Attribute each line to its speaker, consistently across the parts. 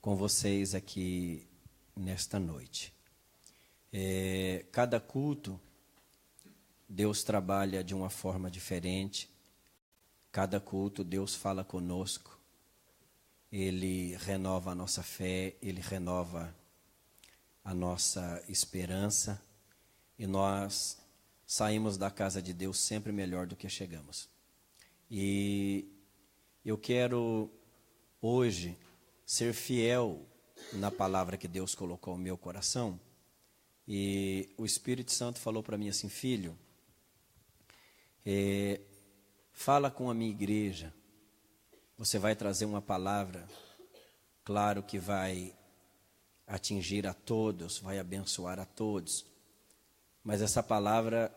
Speaker 1: com vocês aqui nesta noite. Cada culto, Deus trabalha de uma forma diferente. Cada culto, Deus fala conosco. Ele renova a nossa fé, Ele renova a nossa esperança. E nós saímos da casa de Deus sempre melhor do que chegamos. E eu quero hoje ser fiel na palavra que Deus colocou no meu coração. E o Espírito Santo falou para mim assim: filho, fala com a minha igreja. Você vai trazer uma palavra, claro que vai atingir a todos, vai abençoar a todos. Mas essa palavra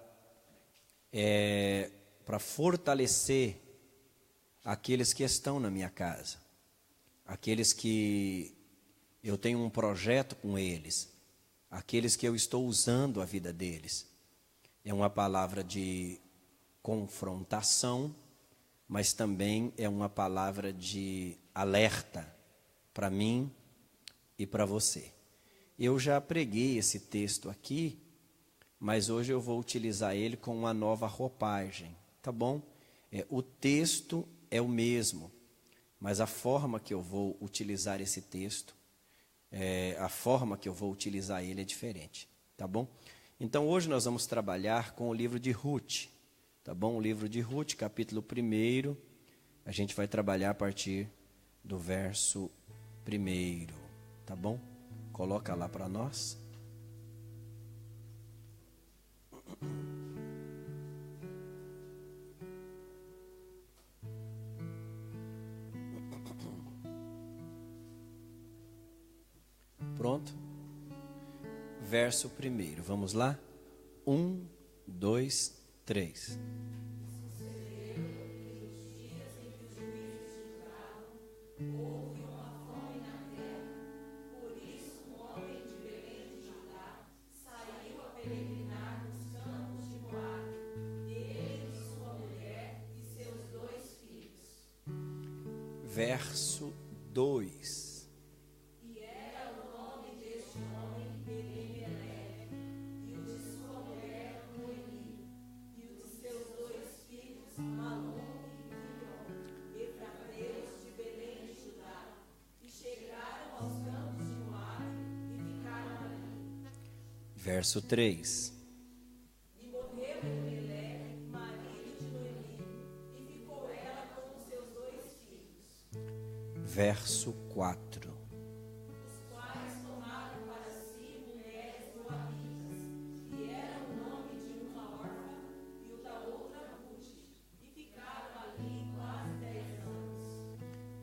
Speaker 1: é para fortalecer aqueles que estão na minha casa, aqueles que eu tenho um projeto com eles, aqueles que eu estou usando a vida deles. É uma palavra de confrontação, mas também é uma palavra de alerta para mim e para você. Eu já preguei esse texto aqui, mas hoje eu vou utilizar ele com uma nova roupagem, tá bom? O texto é o mesmo, mas a forma que eu vou utilizar esse texto, a forma que eu vou utilizar ele é diferente, tá bom? Então hoje nós vamos trabalhar com o livro de Ruth, tá bom? O livro de Ruth, capítulo 1, a gente vai trabalhar a partir do verso 1, tá bom? Coloca lá para nós. Pronto? Verso 1, vamos lá? 1, 2, 3. Verso 2.
Speaker 2: E era o nome deste homem Elimelec, e o de sua mulher Noemi, e o de seus 2 filhos Malom e Quilion, efrateus de Belém de Judá, e chegaram aos campos de Moabe e ficaram ali.
Speaker 1: Verso 3.
Speaker 2: E morreu Elimelec, marido de Noemi, e ficou ela com os seus 2 filhos.
Speaker 1: Verso 4.
Speaker 2: Os quais tomaram para si mulheres moabitas, e era o nome de uma órfã e o da outra Ruth, e ficaram ali quase 10 anos.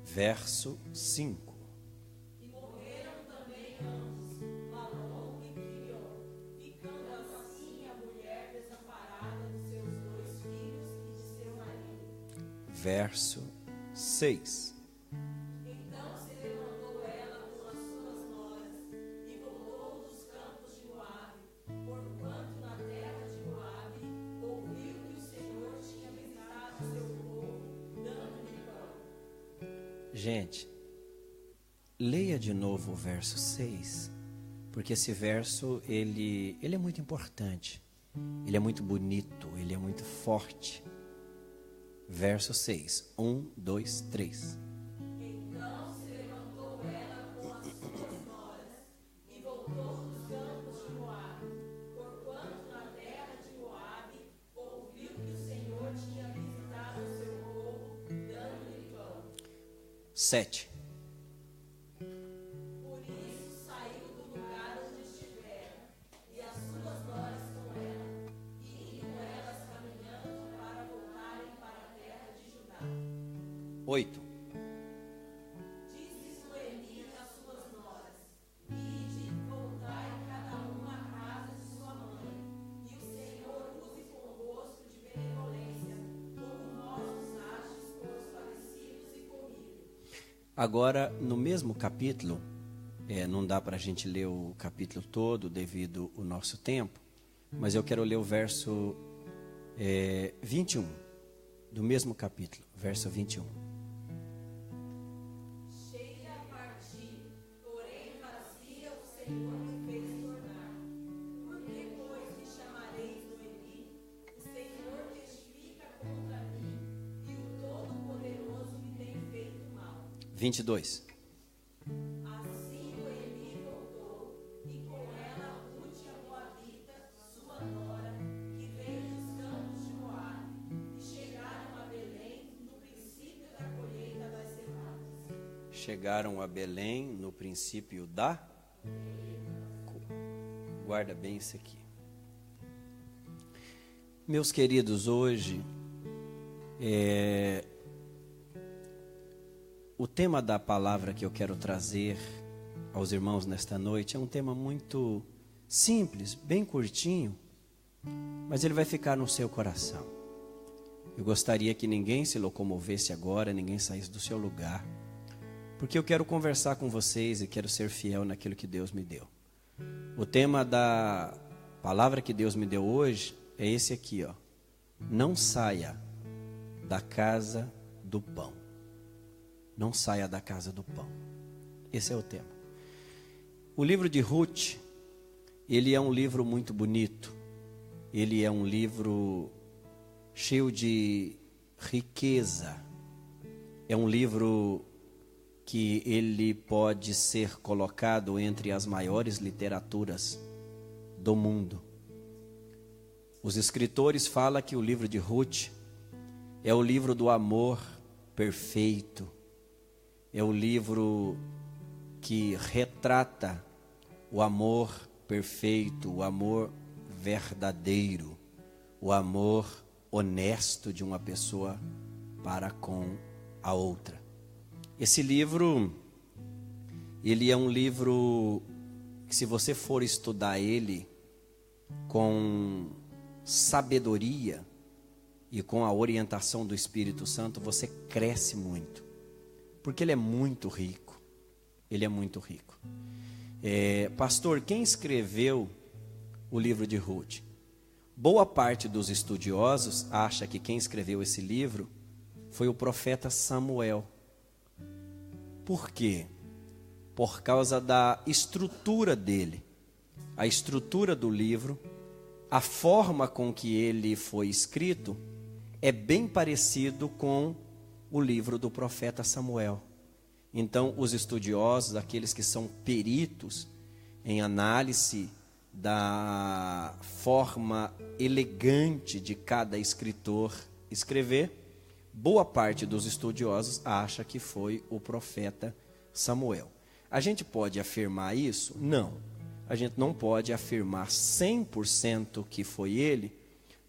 Speaker 1: Verso 5.
Speaker 2: E morreram também ambos, Malom e Quilion, ficando assim a mulher desamparada dos seus 2 filhos e de seu marido.
Speaker 1: Verso 6.
Speaker 2: Então se levantou ela com as suas noras, e voltou dos campos de Moabe, porquanto na terra de Moabe ouviu que o Senhor tinha visitado o seu povo, dando-lhe pão.
Speaker 1: Gente, leia de novo o verso 6, porque esse verso, ele é muito importante, ele é muito bonito, ele é muito forte. Verso 6, 1, 2, 3.
Speaker 2: Então se levantou ela com as suas noras, e voltou dos campos de Moabe, porquanto na terra de Moabe ouviu que o Senhor tinha visitado o seu povo, dando-lhe pão.
Speaker 1: 7.
Speaker 2: Por isso saiu do lugar onde estivera, e as suas noras com ela, e iam elas caminhando para voltarem para a terra de Judá.
Speaker 1: 8.
Speaker 2: Disse Noemi às suas noras: Ide, voltai cada uma à casa de sua mãe, e o Senhor use convosco de benevolência, como vós usastes com os falecidos e comigo.
Speaker 1: Agora, no mesmo capítulo, não dá para a gente ler o capítulo todo devido ao nosso tempo, mas eu quero ler o verso 21, do mesmo capítulo, verso 21.
Speaker 2: Cheia a partir, Senhor me fez tornar. Por que, pois, me chamareis Noemi? O Senhor testifica contra mim, e o Todo-Poderoso me tem feito mal.
Speaker 1: 22.
Speaker 2: Assim Noemi voltou, e com ela Rute a Moabita, sua nora, que veio dos campos de Moabe, e chegaram a Belém no princípio da colheita das cevadas.
Speaker 1: Chegaram a Belém no princípio da... Guarda bem isso aqui. Meus queridos, hoje o tema da palavra que eu quero trazer aos irmãos nesta noite é um tema muito simples, bem curtinho, mas ele vai ficar no seu coração. Eu gostaria que ninguém se locomovesse agora, ninguém saísse do seu lugar, porque eu quero conversar com vocês e quero ser fiel naquilo que Deus me deu. O tema da palavra que Deus me deu hoje é esse aqui, ó. Não saia da casa do pão. Não saia da casa do pão. Esse é o tema. O livro de Ruth, ele é um livro muito bonito. Ele é um livro cheio de riqueza. É um livro que ele pode ser colocado entre as maiores literaturas do mundo. Os escritores falam que o livro de Ruth é o livro do amor perfeito, é o livro que retrata o amor perfeito, o amor verdadeiro, o amor honesto de uma pessoa para com a outra. Esse livro, ele é um livro que, se você for estudar ele com sabedoria e com a orientação do Espírito Santo, você cresce muito, porque ele é muito rico. Ele é muito rico. Pastor, quem escreveu o livro de Ruth? Boa parte dos estudiosos acha que quem escreveu esse livro foi o profeta Samuel. Por quê? Por causa da estrutura dele, a estrutura do livro, a forma com que ele foi escrito é bem parecido com o livro do profeta Samuel. Então, os estudiosos, aqueles que são peritos em análise da forma elegante de cada escritor escrever, boa parte dos estudiosos acha que foi o profeta Samuel. A gente pode afirmar isso? Não. A gente não pode afirmar 100% que foi ele,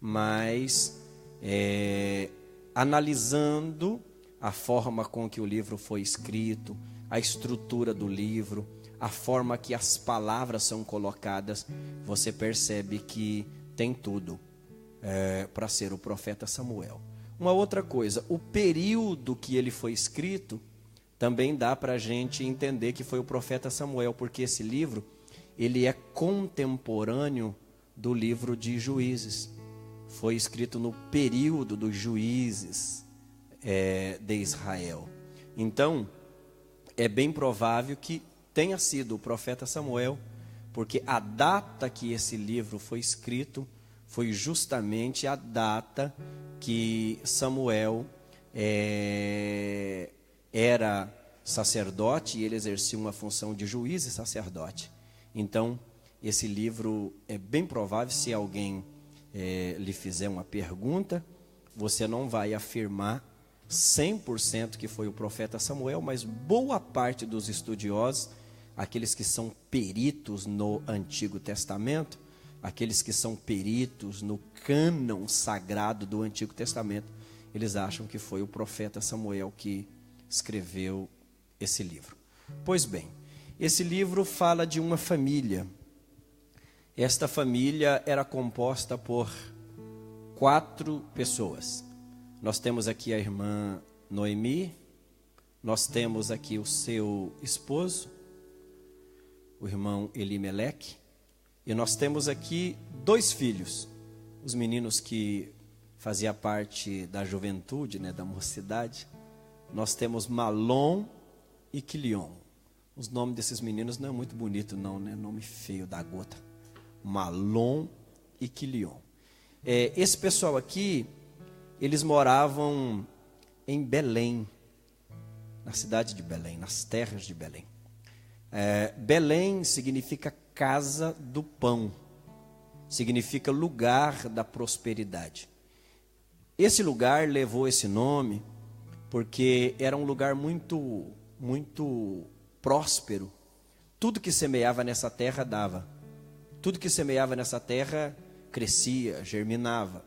Speaker 1: mas analisando a forma com que o livro foi escrito, a estrutura do livro, a forma que as palavras são colocadas, você percebe que tem tudo para ser o profeta Samuel. Uma outra coisa, o período que ele foi escrito, também dá para a gente entender que foi o profeta Samuel, porque esse livro, ele é contemporâneo do livro de Juízes. Foi escrito no período dos juízes de Israel. Então, é bem provável que tenha sido o profeta Samuel, porque a data que esse livro foi escrito foi justamente a data que Samuel era sacerdote e ele exercia uma função de juiz e sacerdote. Então, esse livro é bem provável, se alguém lhe fizer uma pergunta, você não vai afirmar 100% que foi o profeta Samuel, mas boa parte dos estudiosos, aqueles que são peritos no Antigo Testamento, aqueles que são peritos no cânon sagrado do Antigo Testamento, eles acham que foi o profeta Samuel que escreveu esse livro. Pois bem, esse livro fala de uma família. Esta família era composta por 4 pessoas. Nós temos aqui a irmã Noemi, nós temos aqui o seu esposo, o irmão Elimeleque, e nós temos aqui 2 filhos, os meninos que faziam parte da juventude, da mocidade. Nós temos Malom e Quilion. Os nomes desses meninos não é muito bonito não, né? Nome feio da gota. Malom e Quilion. Esse pessoal aqui, eles moravam em Belém, na cidade de Belém, nas terras de Belém. Belém significa casa do pão, significa lugar da prosperidade. Esse lugar levou esse nome porque era um lugar muito, muito próspero. Tudo que semeava nessa terra dava. Tudo que semeava nessa terra crescia, germinava.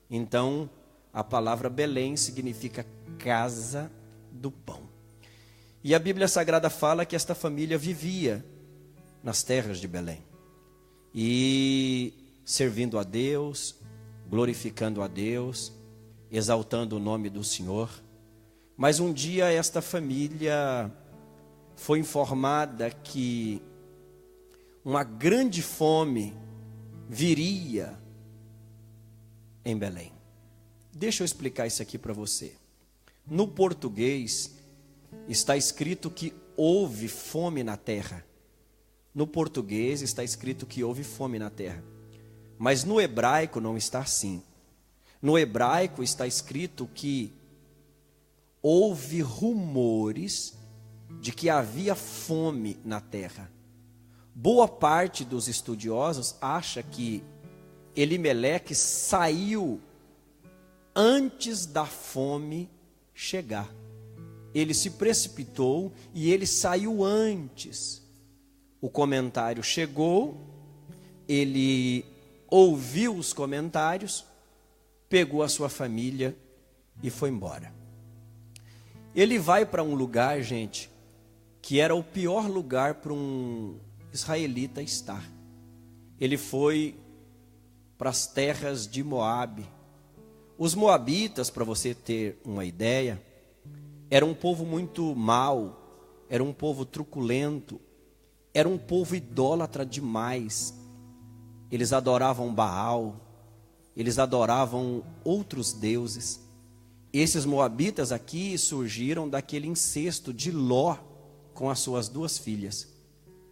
Speaker 1: Então, a palavra Belém significa casa do pão. E a Bíblia Sagrada fala que esta família vivia nas terras de Belém. E servindo a Deus, glorificando a Deus, exaltando o nome do Senhor. Mas um dia esta família foi informada que uma grande fome viria em Belém. Deixa eu explicar isso aqui para você. No português está escrito que houve fome na terra. No português está escrito que houve fome na terra. Mas no hebraico não está assim. No hebraico está escrito que houve rumores de que havia fome na terra. Boa parte dos estudiosos acha que Elimeleque saiu antes da fome chegar. Ele se precipitou e ele saiu antes. O comentário chegou, ele ouviu os comentários, pegou a sua família e foi embora. Ele vai para um lugar, gente, que era o pior lugar para um israelita estar. Ele foi para as terras de Moabe. Os moabitas, para você ter uma ideia, era um povo muito mau, era um povo truculento, era um povo idólatra demais. Eles adoravam Baal, eles adoravam outros deuses. Esses moabitas aqui surgiram daquele incesto de Ló com as suas duas filhas.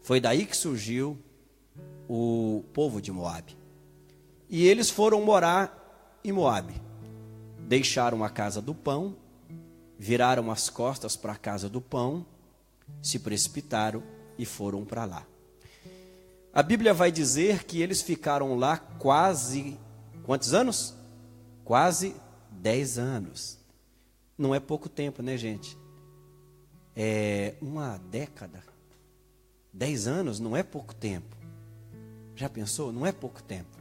Speaker 1: Foi daí que surgiu o povo de Moabe. E eles foram morar em Moabe. Deixaram a casa do pão, viraram as costas para a casa do pão, se precipitaram e foram para lá. A Bíblia vai dizer que eles ficaram lá quase, quantos anos? Quase 10 anos. Não é pouco tempo, né, gente? É uma década. 10 anos não é pouco tempo. Já pensou? Não é pouco tempo.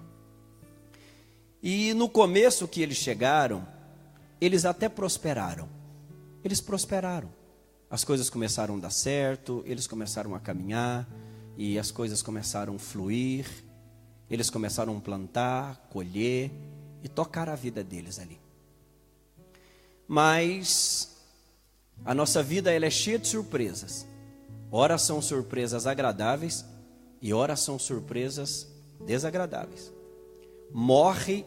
Speaker 1: E no começo que eles chegaram, eles até prosperaram. Eles prosperaram. As coisas começaram a dar certo, eles começaram a caminhar, e as coisas começaram a fluir. Eles começaram a plantar, colher e tocar a vida deles ali. Mas a nossa vida ela é cheia de surpresas. Ora são surpresas agradáveis e ora são surpresas desagradáveis. Morre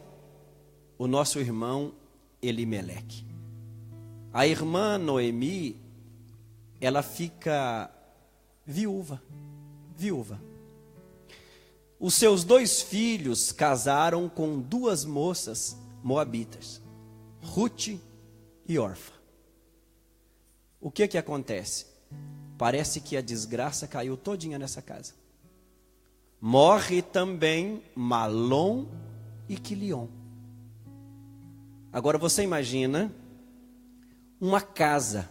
Speaker 1: o nosso irmão Elimeleque. A irmã Noemi, ela fica viúva. Os seus 2 filhos casaram com 2 moças moabitas, Ruth e Orfa. O que acontece? Parece que a desgraça caiu todinha nessa casa. Morre também Malom e Quilion. Agora você imagina uma casa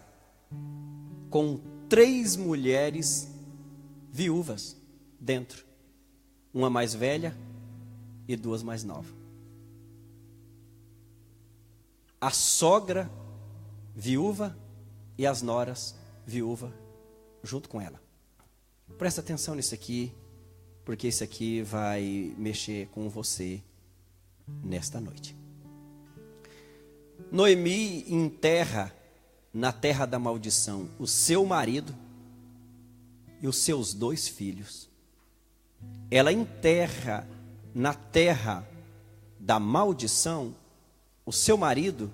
Speaker 1: com 3 mulheres viúvas dentro. Uma mais velha e 2 mais novas. A sogra viúva e as noras viúva junto com ela. Presta atenção nisso aqui, porque isso aqui vai mexer com você nesta noite. Noemi enterra na terra da maldição o seu marido e os seus 2 filhos. Ela enterra na terra da maldição o seu marido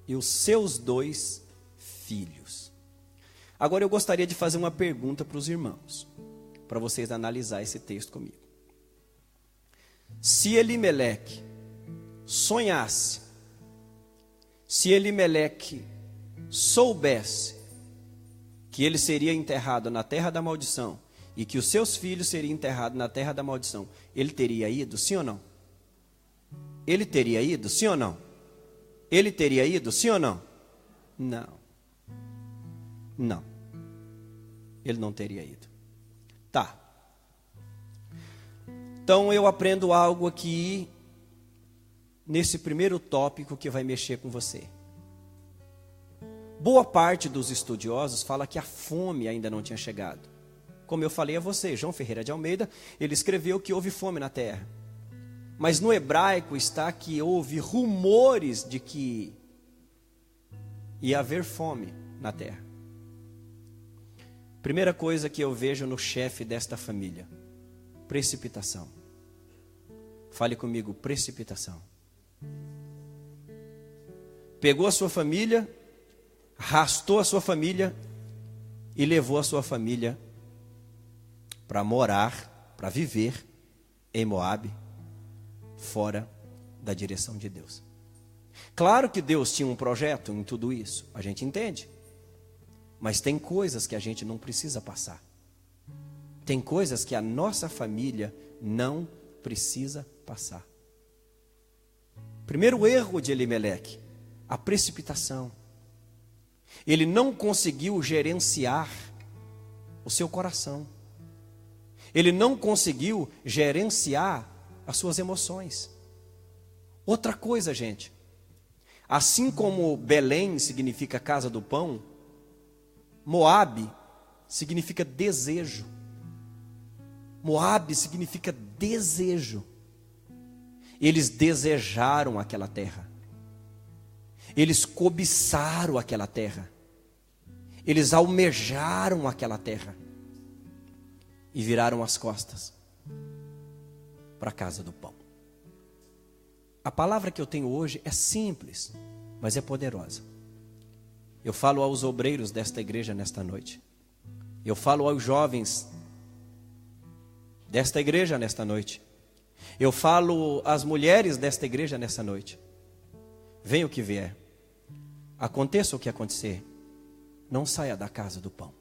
Speaker 1: e os seus 2 filhos. Agora eu gostaria de fazer uma pergunta para os irmãos, para vocês analisar esse texto comigo. Se Elimeleque sonhasse, se Elimeleque soubesse que ele seria enterrado na terra da maldição e que os seus filhos seriam enterrados na terra da maldição, ele teria ido, sim ou não? Ele teria ido, sim ou não? Ele teria ido, sim ou não? Não. Não. Ele não teria ido. Tá. Então eu aprendo algo aqui nesse primeiro tópico que vai mexer com você. Boa parte dos estudiosos fala que a fome ainda não tinha chegado. Como eu falei a você, João Ferreira de Almeida, ele escreveu que houve fome na terra. Mas no hebraico está que houve rumores de que ia haver fome na terra. Primeira coisa que eu vejo no chefe desta família: precipitação. Fale comigo, precipitação. Pegou a sua família, arrastou a sua família e levou a sua família para morar, para viver em Moabe, fora da direção de Deus. Claro que Deus tinha um projeto em tudo isso, a gente entende. Mas tem coisas que a gente não precisa passar. Tem coisas que a nossa família não precisa passar. Primeiro erro de Elimeleque, a precipitação. Ele não conseguiu gerenciar o seu coração. Ele não conseguiu gerenciar as suas emoções. Outra coisa, gente. Assim como Belém significa casa do pão, Moabe significa desejo. Moabe significa desejo. Eles desejaram aquela terra. Eles cobiçaram aquela terra. Eles almejaram aquela terra. E viraram as costas para a casa do pão. A palavra que eu tenho hoje é simples, mas é poderosa. Eu falo aos obreiros desta igreja nesta noite. Eu falo aos jovens desta igreja nesta noite. Eu falo às mulheres desta igreja nesta noite. Venha o que vier. Aconteça o que acontecer. Não saia da casa do pão.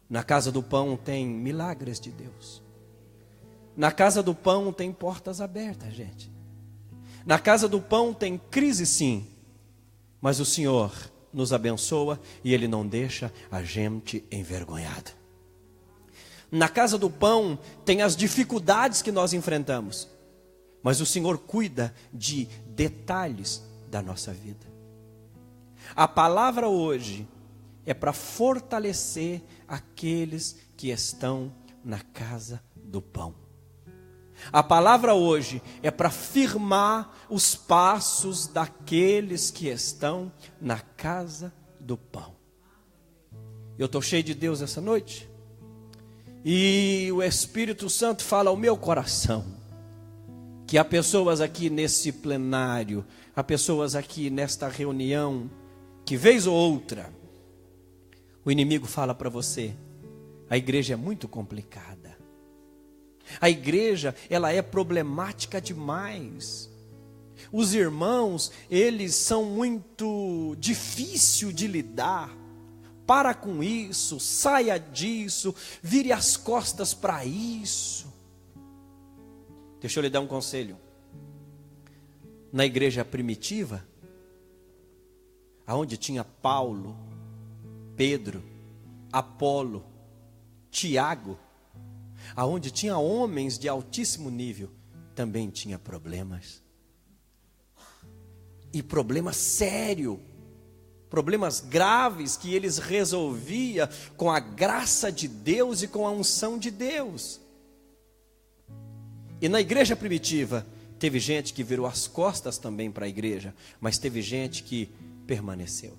Speaker 1: Na casa do pão tem milagres de Deus. Na casa do pão tem portas abertas, gente. Na casa do pão tem crise, sim. Mas o Senhor nos abençoa e Ele não deixa a gente envergonhado. Na casa do pão tem as dificuldades que nós enfrentamos. Mas o Senhor cuida de detalhes da nossa vida. A palavra hoje é para fortalecer aqueles que estão na casa do pão. A palavra hoje é para firmar os passos daqueles que estão na casa do pão. Eu estou cheio de Deus essa noite. E o Espírito Santo fala ao meu coração que há pessoas aqui nesse plenário, há pessoas aqui nesta reunião, que vez ou outra, o inimigo fala para você: a igreja é muito complicada. A igreja, ela é problemática demais. Os irmãos, eles são muito difícil de lidar. Para com isso, saia disso, vire as costas para isso. Deixa eu lhe dar um conselho. Na igreja primitiva, aonde tinha Paulo, Pedro, Apolo, Tiago, aonde tinha homens de altíssimo nível, também tinha problemas. E problemas sérios, problemas graves que eles resolviam com a graça de Deus e com a unção de Deus. E na igreja primitiva, teve gente que virou as costas também para a igreja, mas teve gente que permaneceu.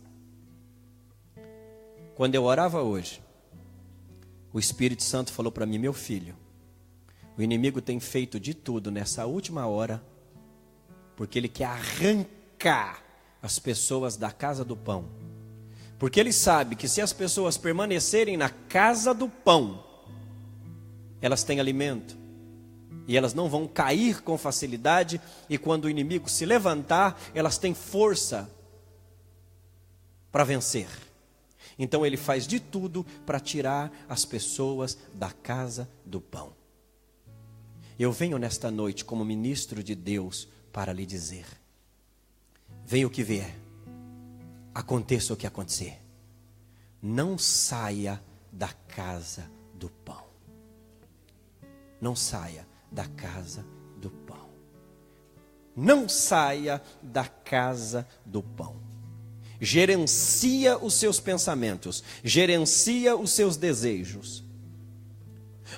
Speaker 1: Quando eu orava hoje, o Espírito Santo falou para mim: meu filho, o inimigo tem feito de tudo nessa última hora, porque ele quer arrancar as pessoas da casa do pão, Porque ele sabe que se as pessoas permanecerem na casa do pão, elas têm alimento. E elas não vão cair com facilidade. E quando o inimigo se levantar, elas têm força para vencer. Então ele faz de tudo para tirar as pessoas da casa do pão. Eu venho nesta noite como ministro de Deus para lhe dizer: venha o que vier, aconteça o que acontecer, não saia da casa do pão. Não saia da casa do pão. Não saia da casa do pão. Gerencia os seus pensamentos, gerencia os seus desejos.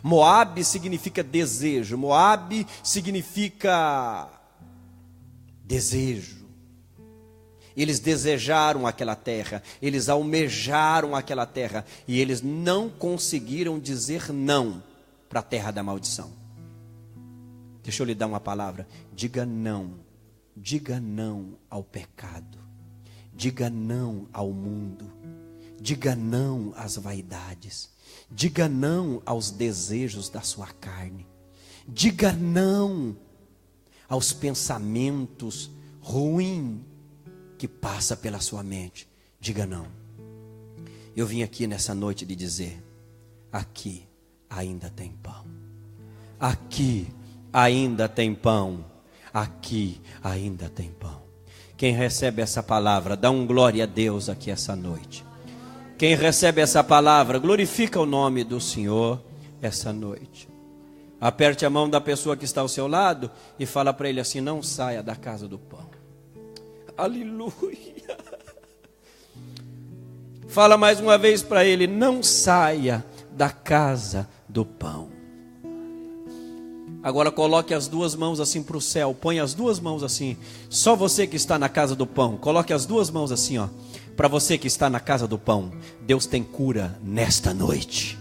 Speaker 1: Moabe significa desejo, Moabe significa desejo. Eles desejaram aquela terra, eles almejaram aquela terra, e eles não conseguiram dizer não para a terra da maldição. Deixa eu lhe dar uma palavra: diga não ao pecado, diga não ao mundo, diga não às vaidades, diga não aos desejos da sua carne, diga não aos pensamentos ruins que passa pela sua mente. Diga não. Eu vim aqui nessa noite lhe dizer: aqui ainda tem pão. Aqui ainda tem pão. Aqui ainda tem pão. Quem recebe essa palavra, dá um glória a Deus aqui essa noite. Quem recebe essa palavra, glorifica o nome do Senhor essa noite. Aperte a mão da pessoa que está ao seu lado e fala para ele assim: não saia da casa do pão. Aleluia. Fala mais uma vez para ele: não saia da casa do pão. Agora coloque as duas mãos assim para o céu. Põe as duas mãos assim. Só você que está na casa do pão, coloque as duas mãos assim, ó. Para você que está na casa do pão, Deus tem cura nesta noite.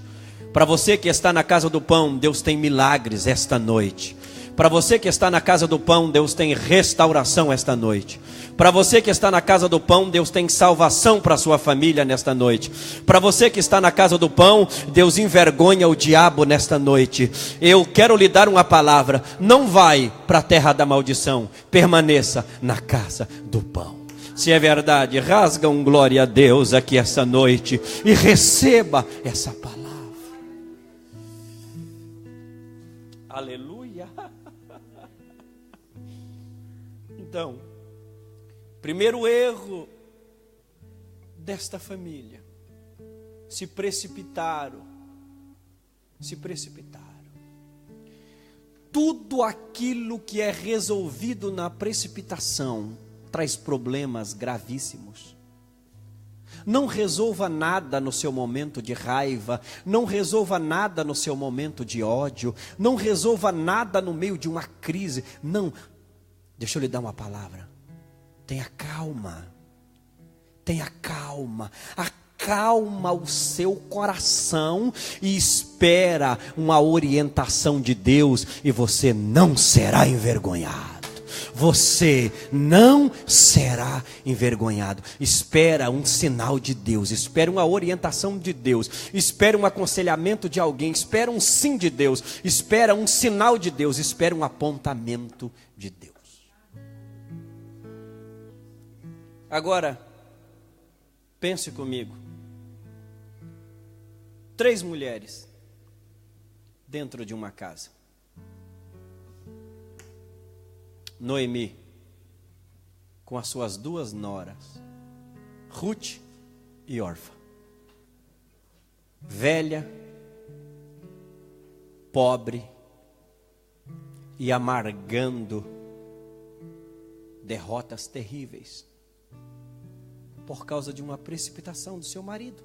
Speaker 1: Para você que está na casa do pão, Deus tem milagres esta noite. Para você que está na casa do pão, Deus tem restauração esta noite. Para você que está na casa do pão, Deus tem salvação para a sua família nesta noite. Para você que está na casa do pão, Deus envergonha o diabo nesta noite. Eu quero lhe dar uma palavra: não vai para a terra da maldição, permaneça na casa do pão. Se é verdade, rasga um glória a Deus aqui essa noite e receba essa palavra. Aleluia. Então, primeiro erro desta família: se precipitaram. Tudo aquilo que é resolvido na precipitação traz problemas gravíssimos. Não resolva nada no seu momento de raiva, não resolva nada no seu momento de ódio, não resolva nada no meio de uma crise. Não, deixa eu lhe dar uma palavra: tenha calma, acalma o seu coração e espera uma orientação de Deus, e você não será envergonhado. Você não será envergonhado. Espera um sinal de Deus, espera uma orientação de Deus, espera um aconselhamento de alguém, espera um sim de Deus, espera um sinal de Deus, espera um apontamento de Deus. Agora, pense comigo: 3 mulheres dentro de uma casa. Noemi, com as suas 2 noras, Ruth e Orfa. Velha, pobre e amargando derrotas terríveis por causa de uma precipitação do seu marido.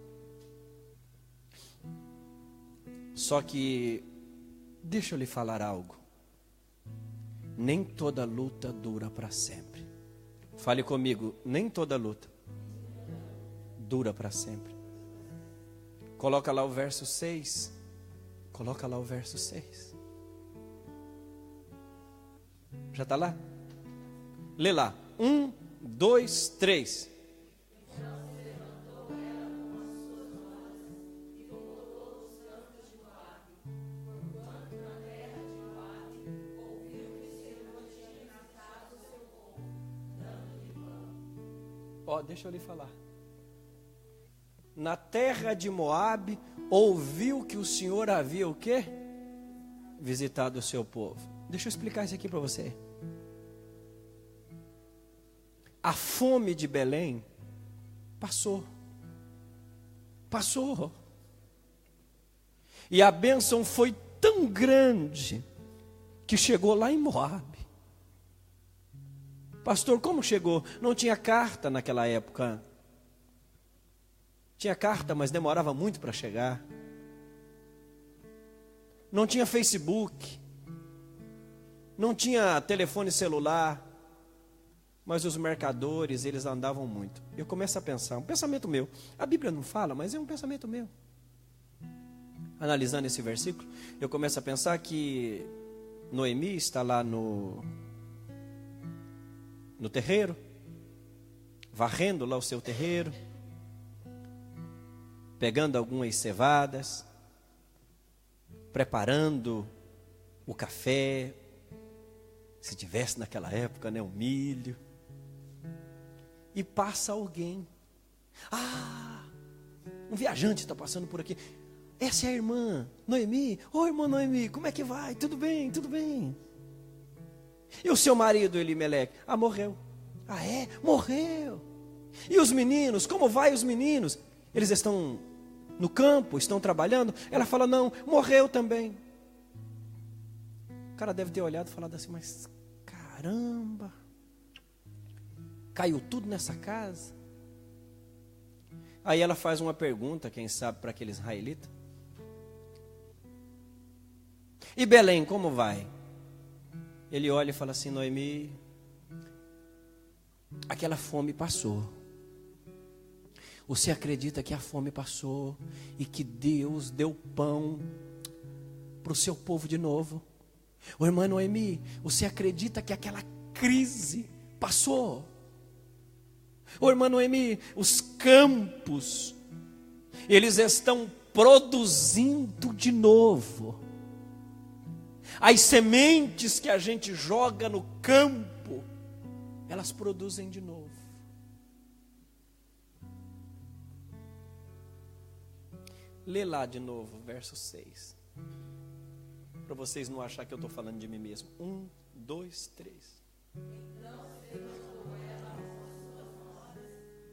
Speaker 1: Só que, deixa eu lhe falar algo: nem toda luta dura para sempre. Fale comigo: nem toda luta dura para sempre. Coloca lá o verso 6. Coloca lá o verso 6. Já está lá? Lê lá. 1, 2, 3. Deixa eu lhe falar. Na terra de Moabe, ouviu que o Senhor havia o quê? Visitado o seu povo. Deixa eu explicar isso aqui para você. A fome de Belém passou. Passou. E a bênção foi tão grande que chegou lá em Moabe. Pastor, como chegou? Não tinha carta naquela época. Tinha carta, mas demorava muito para chegar. Não tinha Facebook. Não tinha telefone celular. Mas os mercadores, eles andavam muito. Eu começo a pensar, um pensamento meu. A Bíblia não fala, mas é um pensamento meu. Analisando esse versículo, eu começo a pensar que Noemi está lá no terreiro, varrendo lá o seu terreiro, pegando algumas cevadas, preparando o café, se tivesse naquela época, né, o milho, e passa alguém. Um viajante está passando por aqui. Essa é a irmã Noemi. Irmã Noemi, como é que vai? Tudo bem, tudo bem. E o seu marido Elimeleque? Morreu. É? Morreu. E os meninos, como vai os meninos? Eles estão no campo, estão trabalhando? Ela fala, não, morreu também. O cara deve ter olhado e falado assim, mas caramba, caiu tudo nessa casa? Aí ela faz uma pergunta, quem sabe, para aquele israelita. E Belém, como vai? Ele olha e fala assim, Noemi, aquela fome passou. Você acredita que a fome passou e que Deus deu pão para o seu povo de novo? Irmã Noemi, você acredita que aquela crise passou? Irmã Noemi, os campos, eles estão produzindo de novo. As sementes que a gente joga no campo, elas produzem de novo. Lê lá de novo, verso 6. Para vocês não acharem que eu estou falando de mim mesmo. 1, 2, 3.
Speaker 2: Então se levantou ela as suas noras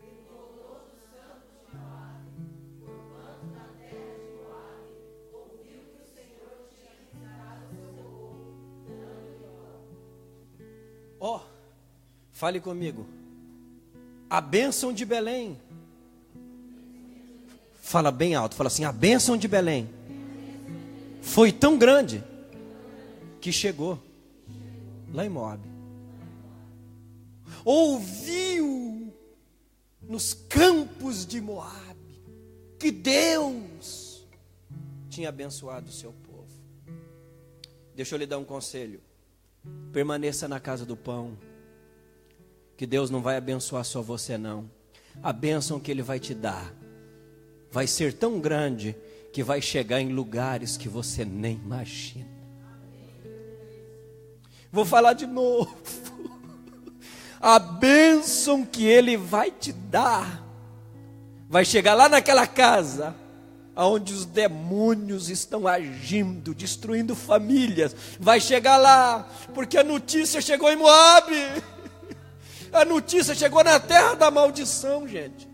Speaker 2: e voltou dos campos de Moabe, porquanto na terra de Moabe ouviu que o Senhor tinha visitado o seu povo, dando-lhe pão.
Speaker 1: Fale comigo. A bênção de Belém. Fala bem alto, fala assim, a bênção de Belém foi tão grande que chegou lá em Moabe. Ouviu nos campos de Moabe que Deus tinha abençoado o seu povo. Deixa eu lhe dar um conselho. Permaneça na casa do pão, que Deus não vai abençoar só você não. A bênção que Ele vai te dar vai ser tão grande que vai chegar em lugares que você nem imagina. Vou falar de novo. A bênção que Ele vai te dar vai chegar lá naquela casa onde os demônios estão agindo, destruindo famílias. Vai chegar lá, porque a notícia chegou em Moabe. A notícia chegou na terra da maldição, gente.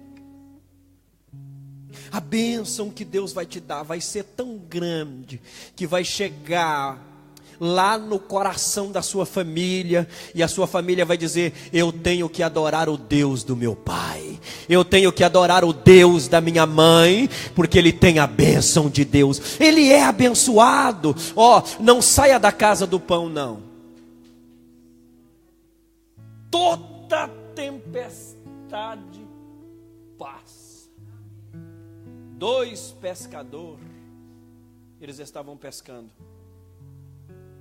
Speaker 1: A bênção que Deus vai te dar vai ser tão grande que vai chegar lá no coração da sua família, e a sua família vai dizer: eu tenho que adorar o Deus do meu pai, eu tenho que adorar o Deus da minha mãe, porque ele tem a bênção de Deus, ele é abençoado. Não saia da casa do pão não. Toda tempestade passa. 2 pescadores, eles estavam pescando.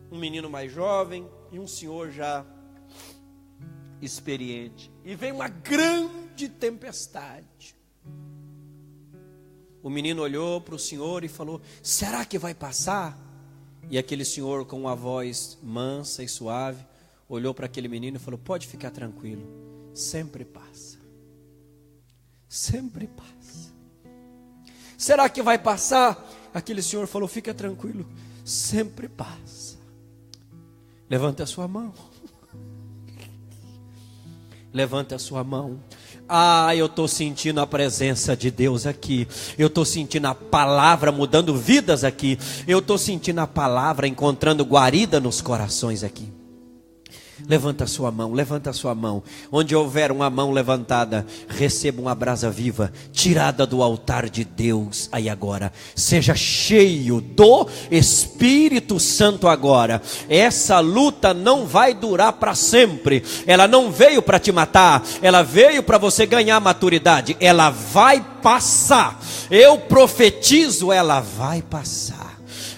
Speaker 1: Um menino mais jovem e um senhor já experiente. E veio uma grande tempestade. O menino olhou para o senhor e falou: será que vai passar? E aquele senhor, com uma voz mansa e suave, olhou para aquele menino e falou: pode ficar tranquilo, sempre passa. sempre passa. Será que vai passar? Aquele senhor falou: fica tranquilo, sempre passa. Levanta a sua mão. Levanta a sua mão. Ah, eu estou sentindo a presença de Deus aqui. Eu estou sentindo a palavra mudando vidas aqui. Eu estou sentindo a palavra encontrando guarida nos corações aqui. Levanta a sua mão, levanta a sua mão. Onde houver uma mão levantada, receba uma brasa viva, tirada do altar de Deus aí agora. Seja cheio do Espírito Santo agora. Essa luta não vai durar para sempre. Ela não veio para te matar, ela veio para você ganhar maturidade. Ela vai passar. Eu profetizo, ela vai passar.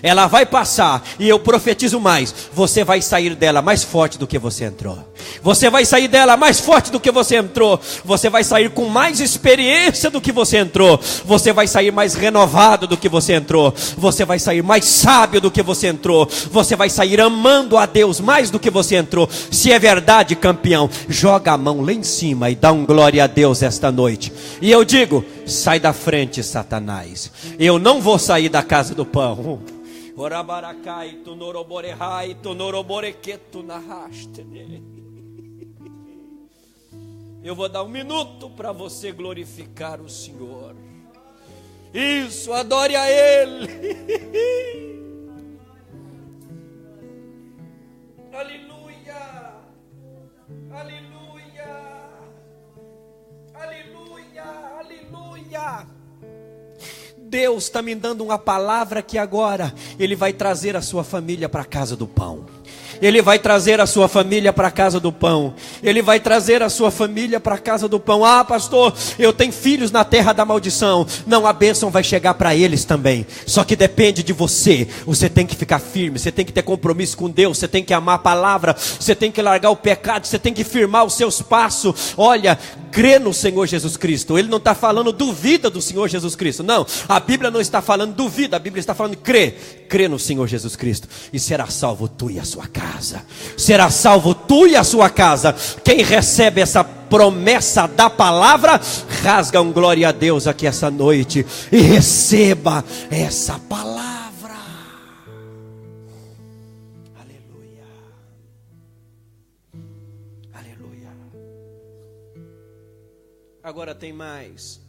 Speaker 1: Ela vai passar, e eu profetizo mais: você vai sair dela mais forte do que você entrou. Você vai sair dela mais forte do que você entrou. Você vai sair com mais experiência do que você entrou. Você vai sair mais renovado do que você entrou. Você vai sair mais sábio do que você entrou. Você vai sair amando a Deus mais do que você entrou. Se é verdade, campeão, joga a mão lá em cima e dá um glória a Deus esta noite. E eu digo: sai da frente, Satanás. Eu não vou sair da casa do pão. Eu vou dar um minuto para você glorificar o Senhor. Isso, adore a Ele. Aleluia, aleluia, aleluia, aleluia. Deus está me dando uma palavra que agora Ele vai trazer a sua família para a casa do pão. Ele vai trazer a sua família para a casa do pão. Ele vai trazer a sua família para a casa do pão. Ah, pastor, eu tenho filhos na terra da maldição. Não, a bênção vai chegar para eles também. Só que depende de você. Você tem que ficar firme. Você tem que ter compromisso com Deus. Você tem que amar a palavra. Você tem que largar o pecado. Você tem que firmar os seus passos. Olha, crê no Senhor Jesus Cristo. Ele não está falando duvida do Senhor Jesus Cristo. Não, a Bíblia não está falando duvida. A Bíblia está falando crê. Crê no Senhor Jesus Cristo. E será salvo tu e a sua casa. Será salvo tu e a sua casa. Quem recebe essa promessa da palavra, rasga um glória a Deus aqui essa noite e receba essa palavra. Aleluia, aleluia. Agora tem mais.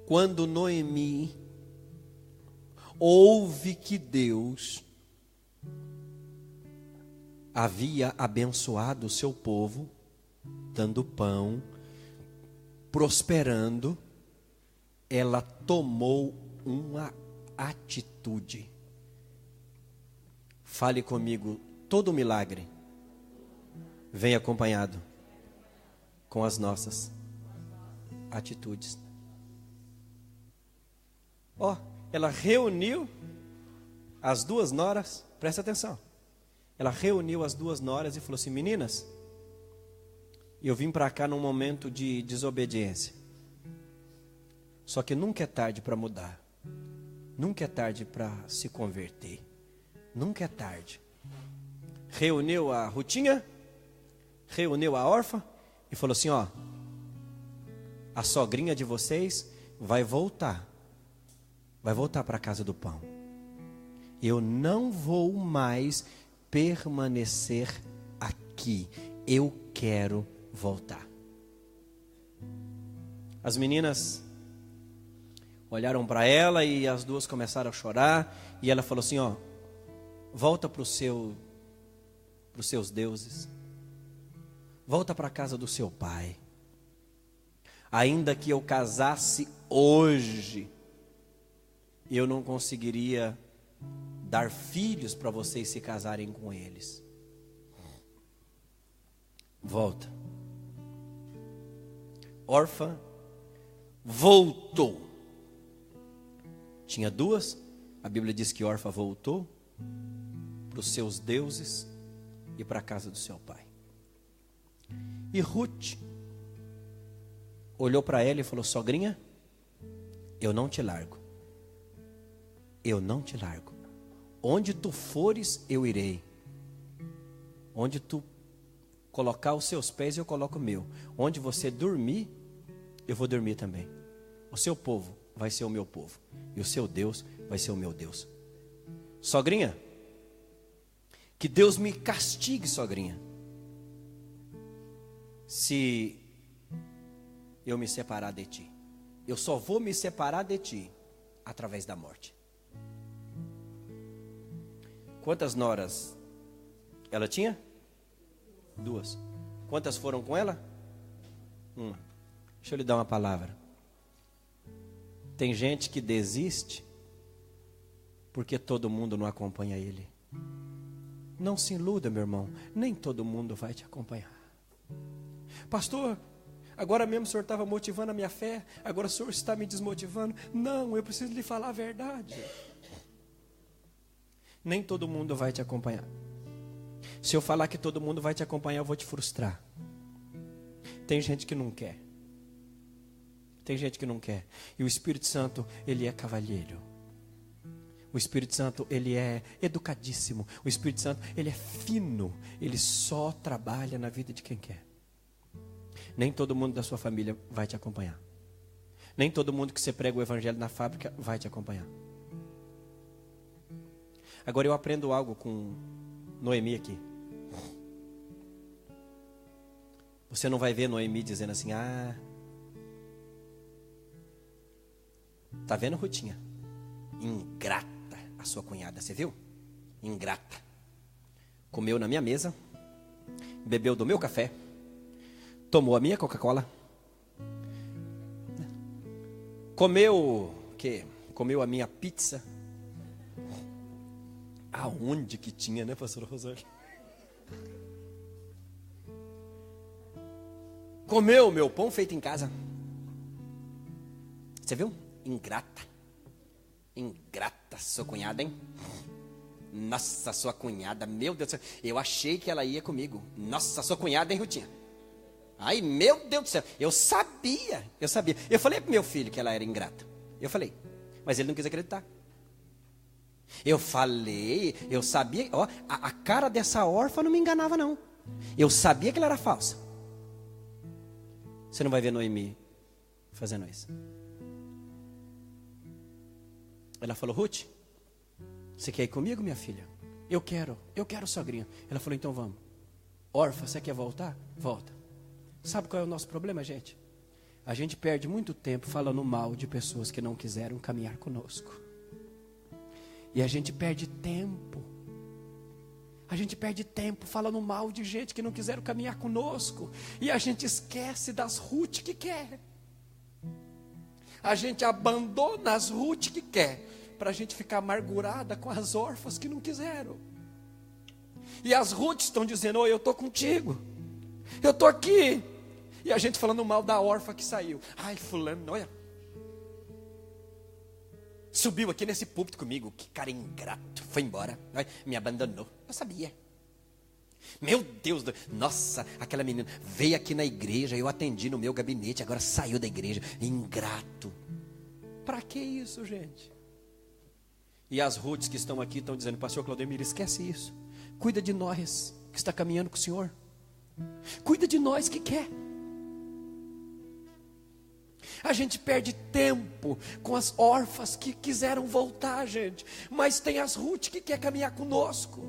Speaker 1: Quando Noemi ouve que Deus havia abençoado o seu povo, dando pão, prosperando, ela tomou uma atitude. Fale comigo: todo milagre vem acompanhado com as nossas atitudes. Ó, ela reuniu as duas noras, presta atenção. Ela reuniu as duas noras e falou assim: meninas, eu vim para cá num momento de desobediência. Só que nunca é tarde para mudar. Nunca é tarde para se converter. Nunca é tarde. Reuniu a Rutinha, reuniu a órfã e falou assim: ó, a sogrinha de vocês vai voltar. Vai voltar para a casa do pão. Eu não vou mais permanecer aqui. Eu quero voltar. As meninas olharam para ela e as duas começaram a chorar. E ela falou assim: ó, volta para os seus deuses. Volta para a casa do seu pai. Ainda que eu casasse hoje, eu não conseguiria dar filhos para vocês se casarem com eles. Volta. Órfã voltou. Tinha duas. A Bíblia diz que órfã voltou para os seus deuses e para a casa do seu pai. E Ruth olhou para ela e falou: sogrinha, eu não te largo. Eu não te largo. Onde tu fores, eu irei. Onde tu colocar os seus pés, eu coloco o meu. Onde você dormir, eu vou dormir também. O seu povo vai ser o meu povo. E o seu Deus vai ser o meu Deus. Sogrinha, que Deus me castigue, sogrinha, se eu me separar de ti. Eu só vou me separar de ti através da morte. Quantas noras ela tinha? 2. Quantas foram com ela? 1. Deixa eu lhe dar uma palavra. Tem gente que desiste porque todo mundo não acompanha ele. Não se iluda, meu irmão. Nem todo mundo vai te acompanhar. Pastor, agora mesmo o senhor estava motivando a minha fé, agora o senhor está me desmotivando. Não, eu preciso lhe falar a verdade. Nem todo mundo vai te acompanhar. Se eu falar que todo mundo vai te acompanhar, eu vou te frustrar. Tem gente que não quer. Tem gente que não quer. E o Espírito Santo, ele é cavalheiro. O Espírito Santo, ele é educadíssimo. O Espírito Santo, ele é fino. Ele só trabalha na vida de quem quer. Nem todo mundo da sua família vai te acompanhar. Nem todo mundo que você prega o evangelho na fábrica vai te acompanhar. Agora eu aprendo algo com Noemi aqui. Você não vai ver Noemi dizendo assim: ah, tá vendo, Rutinha? Ingrata a sua cunhada, você viu? Ingrata. Comeu na minha mesa, bebeu do meu café, tomou a minha Coca-Cola, comeu a minha pizza. Aonde que tinha, né, pastora Rosângela? Comeu o meu pão feito em casa. Você viu? Ingrata. Ingrata, sua cunhada, hein? Nossa, sua cunhada, meu Deus do céu. Eu achei que ela ia comigo. Nossa, sua cunhada, hein, Rutinha? Ai, meu Deus do céu. Eu sabia. Eu falei pro meu filho que ela era ingrata. Eu falei. Mas ele não quis acreditar. Eu falei, eu sabia. Ó, a cara dessa órfã não me enganava, não. Eu sabia que ela era falsa. Você não vai ver Noemi fazendo isso. Ela falou: Ruth, você quer ir comigo, minha filha? Eu quero, sogrinha. Ela falou: então vamos. Órfã, você quer voltar? Volta. Sabe qual é o nosso problema, gente? A gente perde muito tempo falando mal de pessoas que não quiseram caminhar conosco. E a gente perde tempo. A gente perde tempo falando mal de gente que não quiseram caminhar conosco. E a gente esquece das Ruth que quer. A gente abandona as Ruth que quer, para a gente ficar amargurada com as órfãs que não quiseram. E as Ruth estão dizendo: oi, eu estou contigo, eu estou aqui. E a gente falando mal da órfã que saiu. Ai, fulano, olha, subiu aqui nesse púlpito comigo, que cara ingrato, foi embora, me abandonou. Eu sabia. Meu Deus, nossa, aquela menina veio aqui na igreja, eu atendi no meu gabinete, agora saiu da igreja. Ingrato. Para que isso, gente? E as Ruths que estão aqui estão dizendo: pastor Claudemir, esquece isso. Cuida de nós que está caminhando com o Senhor. Cuida de nós que quer. A gente perde tempo com as órfãs que quiseram voltar, gente. Mas tem as Ruth que quer caminhar conosco.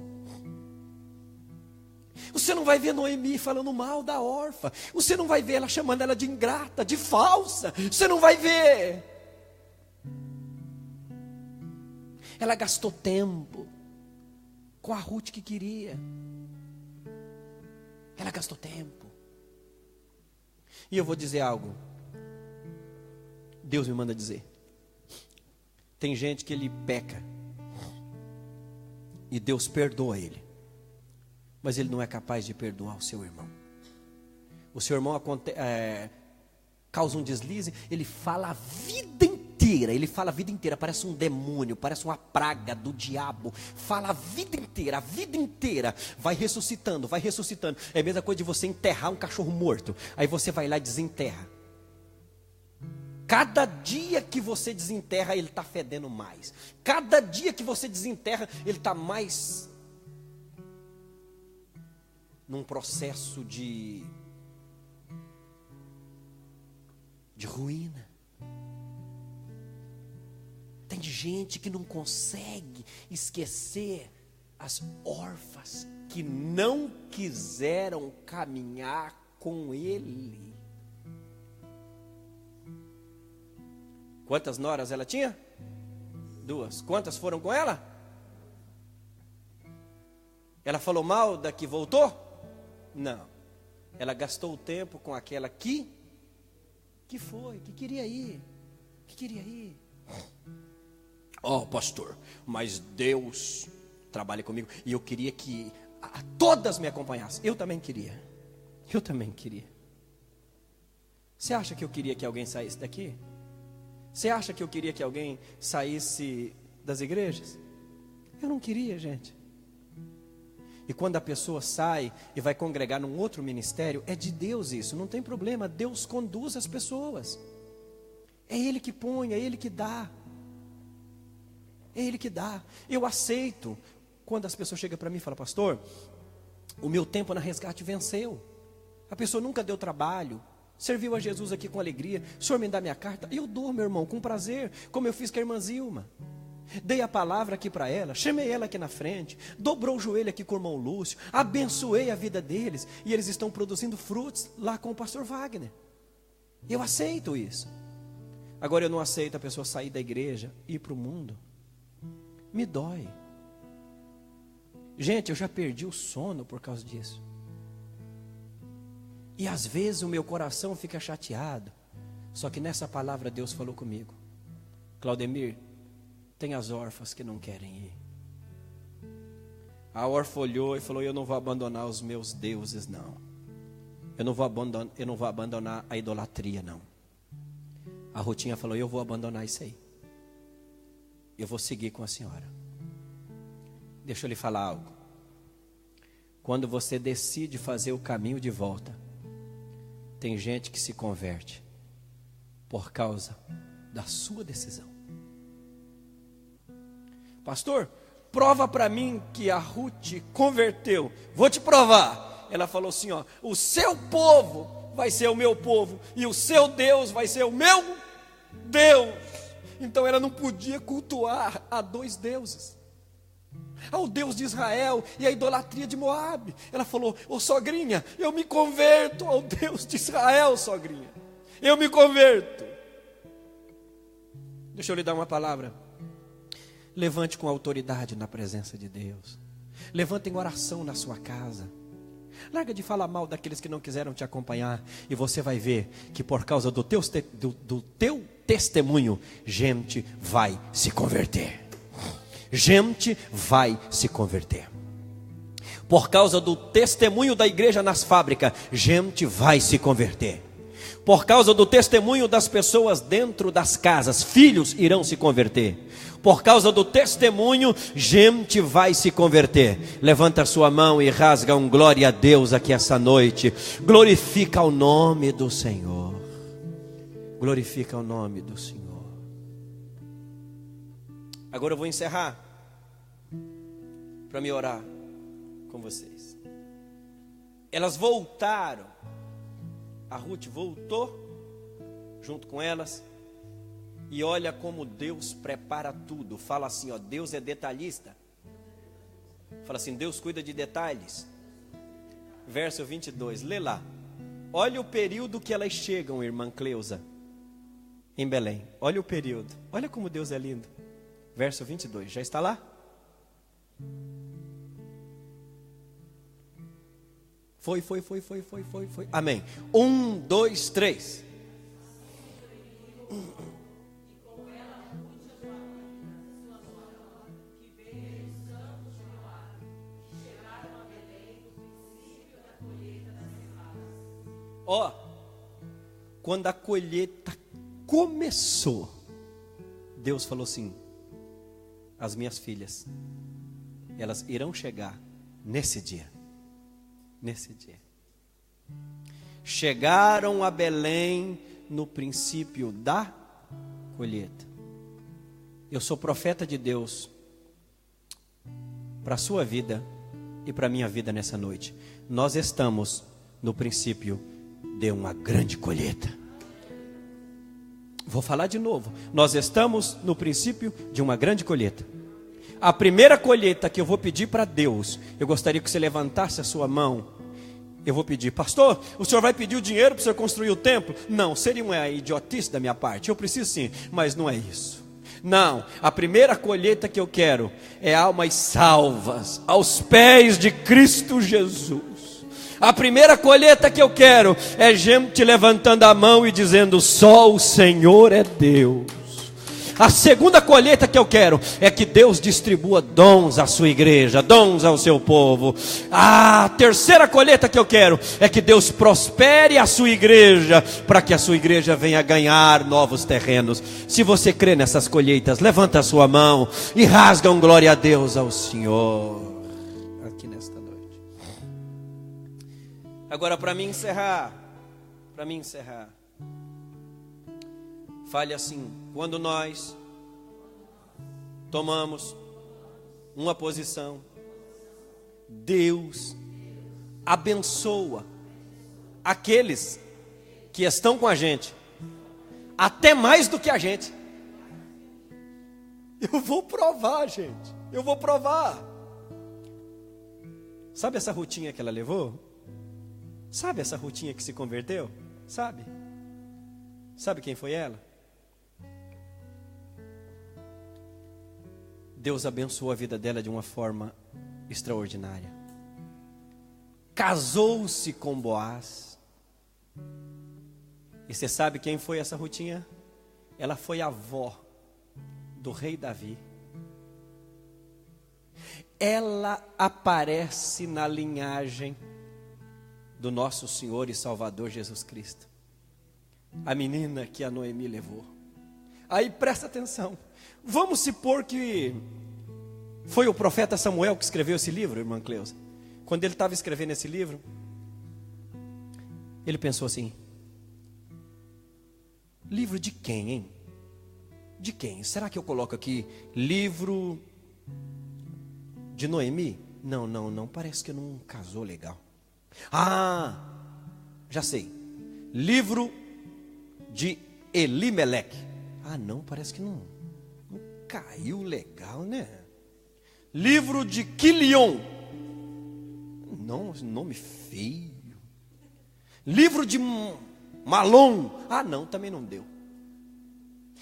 Speaker 1: Você não vai ver Noemi falando mal da órfã. Você não vai ver ela chamando ela de ingrata, de falsa. Você não vai ver. Ela gastou tempo com a Ruth que queria. Ela gastou tempo. E eu vou dizer algo. Deus me manda dizer. Tem gente que ele peca e Deus perdoa ele, mas ele não é capaz de perdoar o seu irmão. O seu irmão causa um deslize, ele fala a vida inteira, parece um demônio, parece uma praga do diabo, fala a vida inteira, vai ressuscitando. É a mesma coisa de você enterrar um cachorro morto, aí você vai lá e desenterra. Cada dia que você desenterra, ele está fedendo mais. Cada dia que você desenterra, ele está mais num processo de ruína. Tem gente que não consegue esquecer as órfãs que não quiseram caminhar com ele. Quantas noras ela tinha? 2. Quantas foram com ela? Ela falou mal da que voltou? Não. Ela gastou o tempo com aquela que queria ir. Oh, pastor, mas Deus trabalha comigo e eu queria que todas me acompanhassem. Eu também queria. Você acha que eu queria que alguém saísse daqui? Você acha que eu queria que alguém saísse das igrejas? Eu não queria, gente. E quando a pessoa sai e vai congregar num outro ministério, é de Deus isso, não tem problema. Deus conduz as pessoas. É Ele que põe, é Ele que dá. Eu aceito quando as pessoas chegam para mim e falam: pastor, o meu tempo na Resgate venceu. A pessoa nunca deu trabalho, serviu a Jesus aqui com alegria. O senhor me dá minha carta? Eu dou, meu irmão, com prazer, como eu fiz com a irmã Zilma. Dei a palavra aqui para ela, chamei ela aqui na frente, dobrou o joelho aqui com o irmão Lúcio, abençoei a vida deles, e eles estão produzindo frutos lá com o pastor Wagner. Eu aceito isso. Agora eu não aceito a pessoa sair da igreja e ir para o mundo. Me dói. Gente, eu já perdi o sono por causa disso. E às vezes o meu coração fica chateado. Só que nessa palavra Deus falou comigo: Claudemir, tem as órfãs que não querem ir. A órfã olhou e falou: eu não vou abandonar os meus deuses, não. Eu não vou abandonar a idolatria, não. A Rutinha falou: eu vou abandonar isso aí. Eu vou seguir com a senhora. Deixa eu lhe falar algo. Quando você decide fazer o caminho de volta, tem gente que se converte por causa da sua decisão. Pastor, prova para mim que a Ruth converteu. Vou te provar. Ela falou assim, ó: o seu povo vai ser o meu povo e o seu Deus vai ser o meu Deus. Então ela não podia cultuar a dois deuses, ao Deus de Israel e a idolatria de Moabe. Ela falou: ô sogrinha, eu me converto ao Deus de Israel, sogrinha. Eu me converto. Deixa eu lhe dar uma palavra. Levante com autoridade na presença de Deus. Levante em oração na sua casa. Larga de falar mal daqueles que não quiseram te acompanhar. E você vai ver que por causa do teu testemunho, gente vai se converter. Gente vai se converter. Por causa do testemunho da igreja nas fábricas, gente vai se converter. Por causa do testemunho das pessoas dentro das casas, filhos irão se converter. Por causa do testemunho, gente vai se converter. Levanta a sua mão e rasga um glória a Deus aqui essa noite. Glorifica o nome do Senhor. Glorifica o nome do Senhor. Agora eu vou encerrar para me orar com vocês. Elas voltaram. A Ruth voltou junto com elas. E olha como Deus prepara tudo. Fala assim, ó: Deus é detalhista. Fala assim: Deus cuida de detalhes. Verso 22, lê lá. Olha o período que elas chegam, irmã Cleusa, em Belém. Olha o período. Olha como Deus é lindo. Verso 22, já está lá? Foi. Amém. 1, 2, 3. Ó, quando a colheita começou, Deus falou assim: as minhas filhas, elas irão chegar nesse dia. Nesse dia. Chegaram a Belém no princípio da colheita. Eu sou profeta de Deus para a sua vida e para a minha vida nessa noite. Nós estamos no princípio de uma grande colheita. Vou falar de novo. Nós estamos no princípio de uma grande colheita. A primeira colheita que eu vou pedir para Deus, eu gostaria que você levantasse a sua mão. Eu vou pedir: pastor, o senhor vai pedir o dinheiro para o senhor construir o templo? Não, seria uma idiotice da minha parte. Eu preciso sim, mas não é isso. Não, a primeira colheita que eu quero é almas salvas aos pés de Cristo Jesus. A primeira colheita que eu quero é gente levantando a mão e dizendo: só o Senhor é Deus. A segunda colheita que eu quero é que Deus distribua dons à sua igreja, dons ao seu povo. A terceira colheita que eu quero é que Deus prospere a sua igreja, para que a sua igreja venha ganhar novos terrenos. Se você crê nessas colheitas, levanta a sua mão e rasga um glória a Deus ao Senhor aqui nesta noite. Agora, para mim encerrar, fale assim: quando nós tomamos uma posição, Deus abençoa aqueles que estão com a gente, até mais do que a gente. Eu vou provar, gente, eu vou provar. Sabe essa Rutinha que ela levou? Sabe essa Rutinha que se converteu? Sabe quem foi ela? Deus abençoou a vida dela de uma forma extraordinária. Casou-se com Boaz. E você sabe quem foi essa Rutinha? Ela foi a avó do rei Davi. Ela aparece na linhagem do nosso Senhor e Salvador Jesus Cristo. A menina que a Noemi levou. Aí presta atenção. Vamos supor que foi o profeta Samuel que escreveu esse livro, irmã Cleusa. Quando ele estava escrevendo esse livro, ele pensou assim: livro de quem, hein? De quem? Será que eu coloco aqui livro de Noemi? Não, parece que não casou legal. Ah, já sei. Livro de Elimeleque. Ah, não, parece que não caiu legal, né? Livro de Quilion. Não, nome feio. Livro de Malom. Ah, não, também não deu.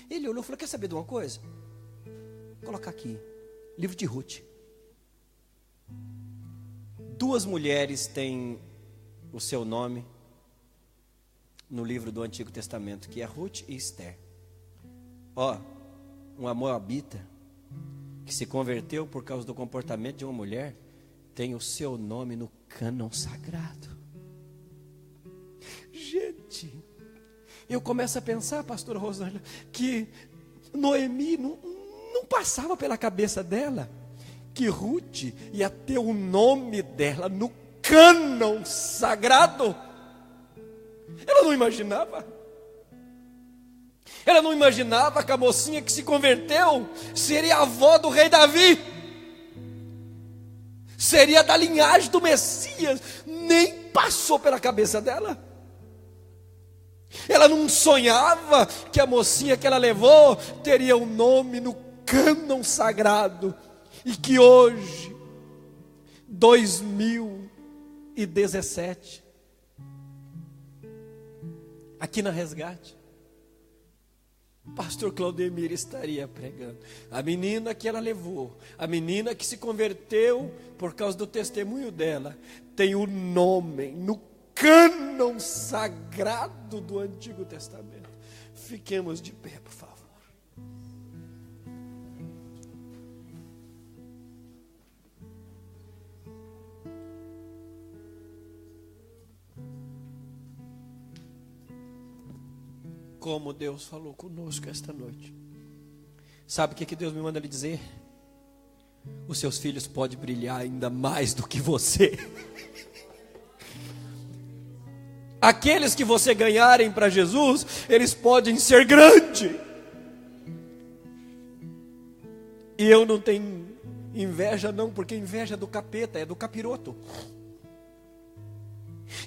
Speaker 1: Ele olhou e falou: quer saber de uma coisa? Vou colocar aqui, livro de Ruth. Duas mulheres têm o seu nome no livro do Antigo Testamento, que é Ruth e Esther. Uma moabita que se converteu por causa do comportamento de uma mulher, tem o seu nome no cânon sagrado. Gente, eu começo a pensar, pastora Rosângela, que Noemi não passava pela cabeça dela que Ruth ia ter o nome dela no cânon sagrado. Ela não imaginava. Ela não imaginava que a mocinha que se converteu seria a avó do rei Davi, seria da linhagem do Messias. Nem passou pela cabeça dela. Ela não sonhava que a mocinha que ela levou teria um nome no cânon sagrado. E que hoje, 2017, aqui na Resgate, o pastor Claudemir estaria pregando. A menina que ela levou, a menina que se converteu por causa do testemunho dela, tem o nome no cânon sagrado do Antigo Testamento. Fiquemos de pé, por favor. Como Deus falou conosco esta noite. Sabe o que Deus me manda lhe dizer? Os seus filhos podem brilhar ainda mais do que você. Aqueles que você ganharem para Jesus, eles podem ser grandes. E eu não tenho Inveja não, porque inveja é do capeta, é do capiroto.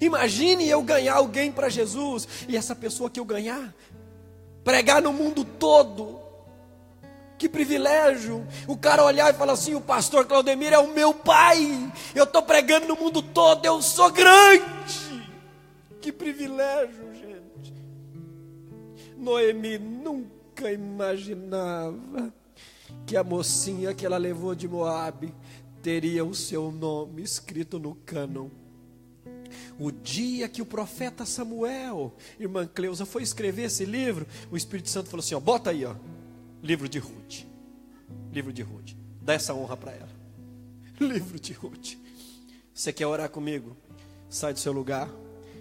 Speaker 1: Imagine eu ganhar alguém para Jesus, e essa pessoa que eu ganhar, pregar no mundo todo. Que privilégio, o cara olhar e falar assim: o pastor Claudemir é o meu pai, eu estou pregando no mundo todo, eu sou grande. Que privilégio, gente. Noemi nunca imaginava que a mocinha que ela levou de Moabe teria o seu nome escrito no cânon. O dia que o profeta Samuel, irmã Cleusa, foi escrever esse livro, o Espírito Santo falou assim: ó, bota aí, ó, livro de Ruth. Livro de Ruth. Dá essa honra para ela. Livro de Ruth. Você quer orar comigo? Sai do seu lugar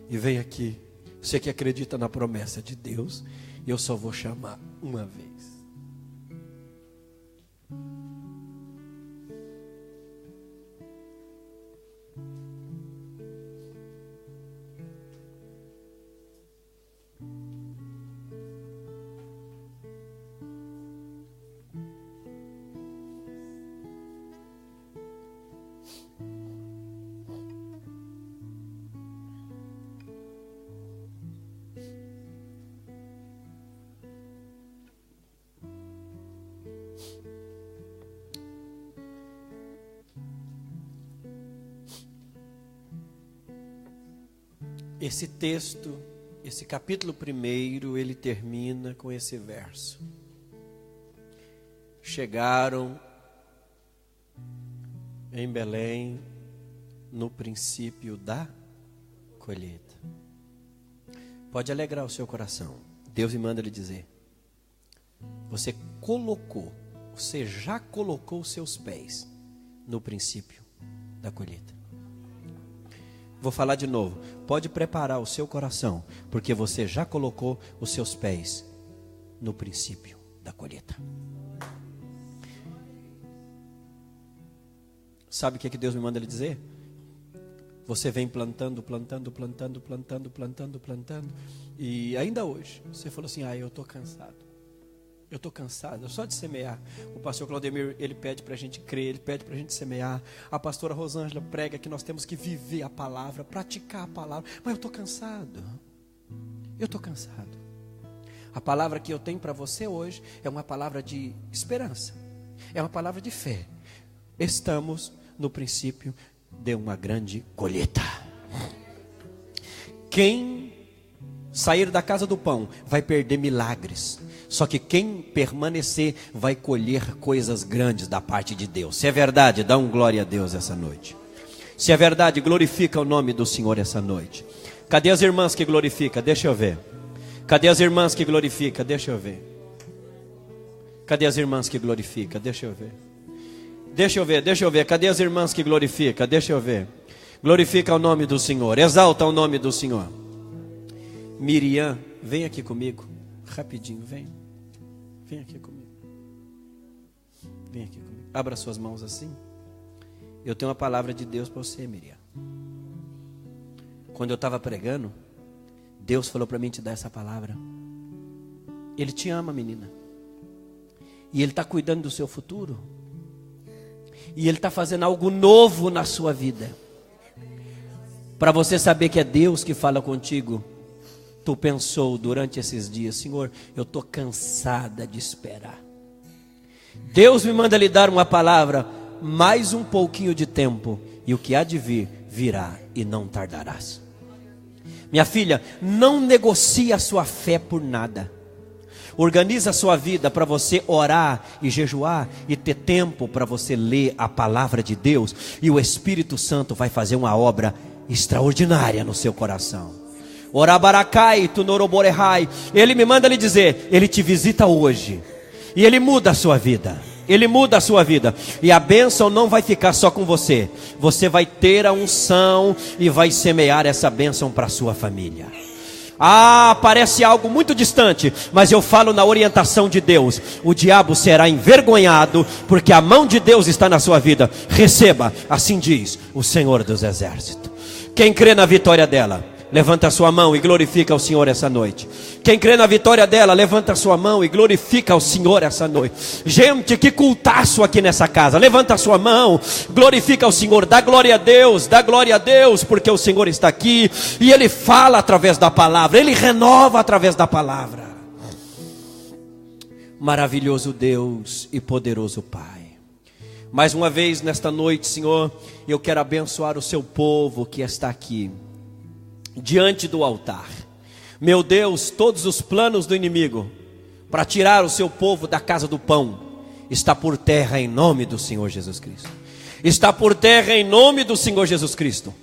Speaker 1: e vem aqui. Você que acredita na promessa de Deus, eu só vou chamar uma vez. Esse texto, esse capítulo 1, ele termina com esse verso. Chegaram em Belém no princípio da colheita. Pode alegrar o seu coração. Deus me manda lhe dizer: você já colocou os seus pés no princípio da colheita. Vou falar de novo. Pode preparar o seu coração, porque você já colocou os seus pés no princípio da colheita. Sabe o que Deus me manda lhe dizer? Você vem plantando, e ainda hoje você falou assim: eu estou cansado. Eu estou cansado só de semear. O pastor Claudemir, ele pede para a gente crer, ele pede para a gente semear. A pastora Rosângela prega que nós temos que viver a palavra, praticar a palavra. Mas eu estou cansado. Eu estou cansado. A palavra que eu tenho para você hoje é uma palavra de esperança. É uma palavra de fé. Estamos no princípio de uma grande colheita. Quem sair da casa do pão vai perder milagres. Só que quem permanecer vai colher coisas grandes da parte de Deus. Se é verdade, dá um glória a Deus essa noite. Se é verdade, glorifica o nome do Senhor essa noite. Cadê as irmãs que glorificam? Deixa eu ver. Cadê as irmãs que glorificam? Deixa eu ver. Cadê as irmãs que glorificam? Deixa eu ver. Deixa eu ver. Cadê as irmãs que glorificam? Deixa eu ver. Glorifica o nome do Senhor. Exalta o nome do Senhor. Miriam, vem aqui comigo. Rapidinho, vem. Vem aqui comigo. Vem aqui comigo. Abra suas mãos assim. Eu tenho uma palavra de Deus para você, Miriam. Quando eu estava pregando, Deus falou para mim te dar essa palavra. Ele te ama, menina. E Ele está cuidando do seu futuro. E Ele está fazendo algo novo na sua vida. Para você saber que é Deus que fala contigo. Tu pensou durante esses dias: Senhor, eu estou cansada de esperar. Deus me manda lhe dar uma palavra. Mais um pouquinho de tempo, e o que há de vir, virá e não tardarás. Minha filha, não negocie a sua fé por nada. Organiza a sua vida para você orar e jejuar e ter tempo para você ler a palavra de Deus. E o Espírito Santo vai fazer uma obra extraordinária no seu coração. Orabaracai, tunoroborehai. Ele me manda lhe dizer: Ele te visita hoje e Ele muda a sua vida. Ele muda a sua vida. E a bênção não vai ficar só com você. Você vai ter a unção e vai semear essa bênção para a sua família. Parece algo muito distante, mas eu falo na orientação de Deus. O diabo será envergonhado, porque a mão de Deus está na sua vida. Receba, assim diz o Senhor dos Exércitos. Quem crê na vitória dela, Levanta a sua mão e glorifica o Senhor essa noite. Quem crê na vitória dela, levanta a sua mão e glorifica o Senhor essa noite. Gente, que cultaço aqui nessa casa. Levanta a sua mão, glorifica o Senhor. Dá glória a Deus, porque o Senhor está aqui. E Ele fala através da palavra, Ele renova através da palavra. Maravilhoso Deus e poderoso Pai. Mais uma vez nesta noite, Senhor, eu quero abençoar o seu povo que está aqui diante do altar. Meu Deus, todos os planos do inimigo para tirar o seu povo da casa do pão está por terra em nome do Senhor Jesus Cristo. Está por terra em nome do Senhor Jesus Cristo.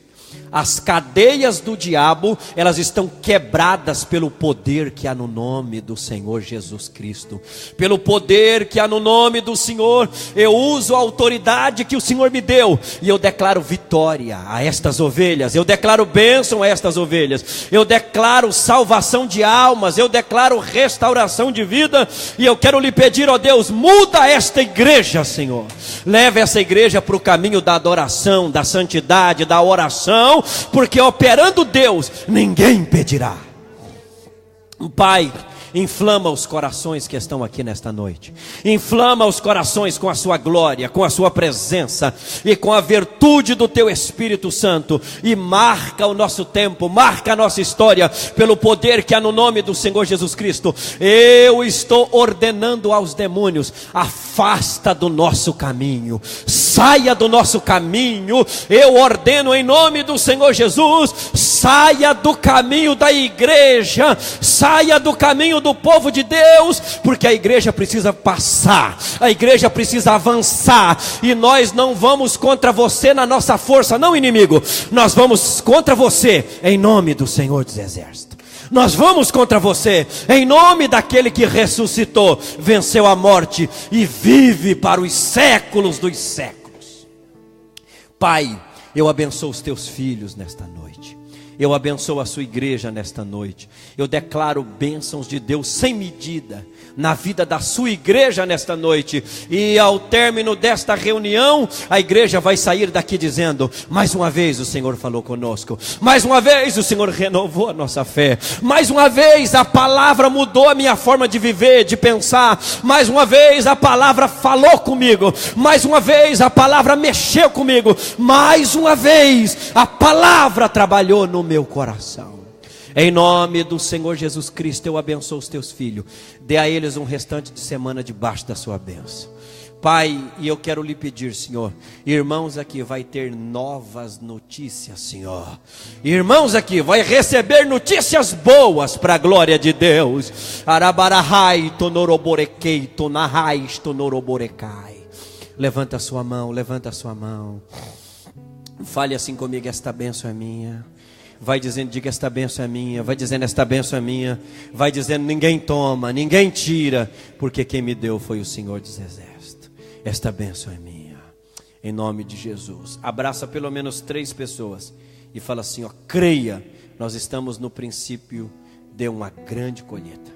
Speaker 1: As cadeias do diabo, elas estão quebradas pelo poder que há no nome do Senhor Jesus Cristo. Pelo poder que há no nome do Senhor, eu uso a autoridade que o Senhor me deu, e eu declaro vitória a estas ovelhas, eu declaro bênção a estas ovelhas, eu declaro salvação de almas, eu declaro restauração de vida, e eu quero lhe pedir, ó Deus, muda esta igreja, Senhor. Leve essa igreja para o caminho da adoração, da santidade, da oração, porque operando Deus, ninguém impedirá. Pai, inflama os corações que estão aqui nesta noite. Inflama os corações com a sua glória, com a sua presença e com a virtude do teu Espírito Santo. E marca o nosso tempo, marca a nossa história pelo poder que há no nome do Senhor Jesus Cristo. Eu estou ordenando aos demônios: afasta do nosso caminho, saia do nosso caminho. Eu ordeno em nome do Senhor Jesus: saia do caminho da igreja, saia do caminho do povo de Deus, porque a igreja precisa passar, a igreja precisa avançar, e nós não vamos contra você na nossa força, não, inimigo. Nós vamos contra você em nome do Senhor dos Exércitos. Nós vamos contra você em nome daquele que ressuscitou, venceu a morte e vive para os séculos dos séculos. Pai, eu abençoo os teus filhos nesta noite. Eu abençoo a sua igreja nesta noite. Eu declaro bênçãos de Deus sem medida na vida da sua igreja nesta noite. E ao término desta reunião, a igreja vai sair daqui dizendo: mais uma vez o Senhor falou conosco, mais uma vez o Senhor renovou a nossa fé, mais uma vez a palavra mudou a minha forma de viver, de pensar, mais uma vez a palavra falou comigo, mais uma vez a palavra mexeu comigo, mais uma vez a palavra trabalhou no meu coração. Em nome do Senhor Jesus Cristo, eu abençoo os teus filhos. Dê a eles um restante de semana debaixo da sua bênção, Pai. E eu quero lhe pedir, Senhor, irmãos aqui vai ter novas notícias, Senhor. Irmãos aqui vai receber notícias boas para a glória de Deus. Arabarahai tonoroborekei tonahai tonoroborekai. Levanta a sua mão, levanta a sua mão. Fale assim comigo: esta bênção é minha. Vai dizendo, diga: esta bênção é minha. Vai dizendo: esta bênção é minha. Vai dizendo: ninguém toma, ninguém tira, porque quem me deu foi o Senhor dos Exércitos. Esta bênção é minha, em nome de Jesus. Abraça pelo menos 3 pessoas e fala assim: ó, creia, nós estamos no princípio de uma grande colheita.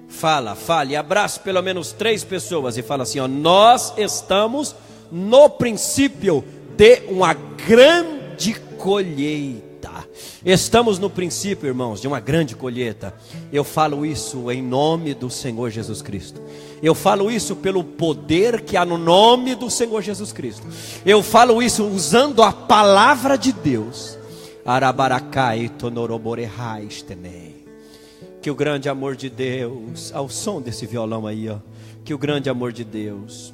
Speaker 1: Fale, abraça pelo menos 3 pessoas e fala assim: ó, nós estamos no princípio de uma grande colheita. Estamos no princípio, irmãos, de uma grande colheita. Eu falo isso em nome do Senhor Jesus Cristo. Eu falo isso pelo poder que há no nome do Senhor Jesus Cristo. Eu falo isso usando a palavra de Deus. Arabarakai tonoroborehai estenei. Que o grande amor de Deus, ao som desse violão aí, ó, que o grande amor de Deus,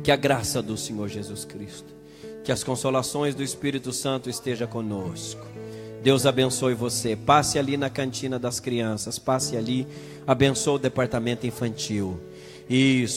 Speaker 1: que a graça do Senhor Jesus Cristo, que as consolações do Espírito Santo esteja conosco. Deus abençoe você. Passe ali na cantina das crianças, passe ali, abençoe o departamento infantil. Isso.